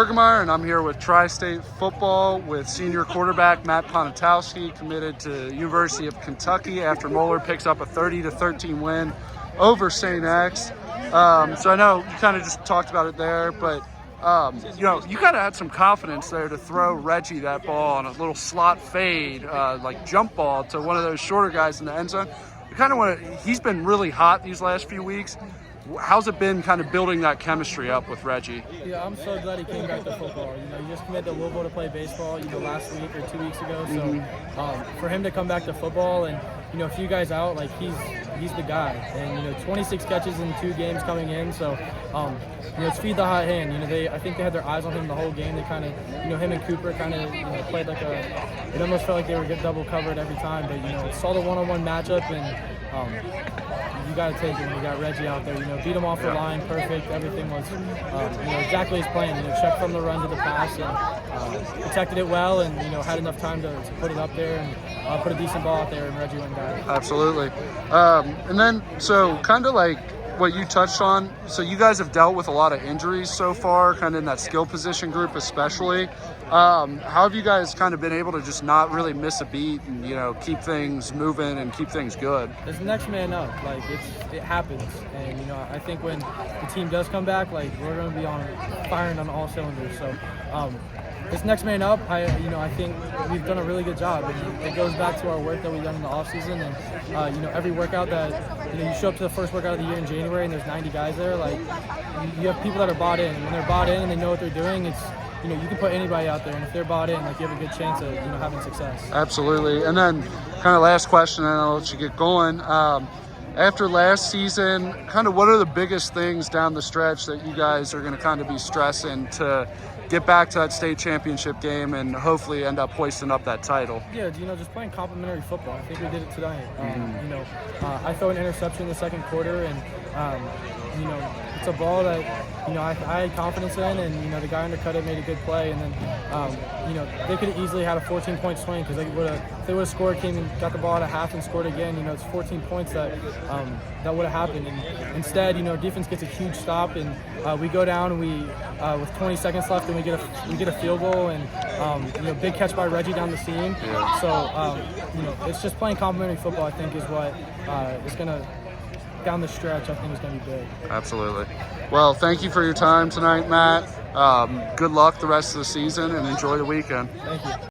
Berkemeier, and I'm here with Tristatefootball with senior quarterback Matt Ponatoski, committed to University of Kentucky after Moeller picks up a 30-13 win over St. X. So I know you kind of just talked about it there, but you kind of had some confidence there to throw Reggie that ball on a little slot fade, like jump ball to one of those shorter guys in the end zone. He's been really hot these last few weeks. How's it been kind of building that chemistry up with Reggie? Yeah, I'm so glad he came back to football. He just committed to Louisville to play baseball, last week or 2 weeks ago. So for him to come back to football and, a few guys out, like he's the guy. And, 26 catches in 2 games coming in. So, it's feed the hot hand. I think they had their eyes on him the whole game. They kind of, him and Cooper kind of, played like it almost felt like they were getting double covered every time. But, saw the one-on-one matchup and, you got to take it when you got Reggie out there. Beat him off the line, perfect. Everything was, exactly his plan. Check from the run to the pass and protected it well, and had enough time to put it up there and put a decent ball out there, and Reggie went back. Absolutely. And then, so kind of like what you touched on, so you guys have dealt with a lot of injuries so far, kind of in that skill position group especially. How have you guys kind of been able to just not really miss a beat and, keep things moving and keep things good? It's the next man up. It happens. And, I think when the team does come back, we're going to be firing on all cylinders. So, it's next man up. I think we've done a really good job. And it goes back to our work that we've done in the offseason. And, every workout that, you show up to the first workout of the year in January and there's 90 guys there, you have people that are bought in. And when they're bought in and they know what they're doing, it's, you can put anybody out there, and if they're bought in, you have a good chance of, having success. Absolutely. And then kind of last question, and I'll let you get going. After last season, kind of what are the biggest things down the stretch that you guys are going to kind of be stressing to get back to that state championship game and hopefully end up hoisting up that title? Yeah, just playing complimentary football. I think we did it tonight. I throw an interception in the second quarter, and it's a ball that I had confidence in, and the guy undercut it, made a good play, and then they could have easily had a 14-point swing because if they would have scored, came and got the ball at a half and scored again. It's 14 points that would have happened, and instead defense gets a huge stop, and we go down and we with 20 seconds left, and we get a field goal, and big catch by Reggie down the seam. Yeah. So it's just playing complimentary football, I think, is what is going to, down the stretch, I think it's going to be big. Absolutely. Well, thank you for your time tonight, Matt. Good luck the rest of the season and enjoy the weekend. Thank you.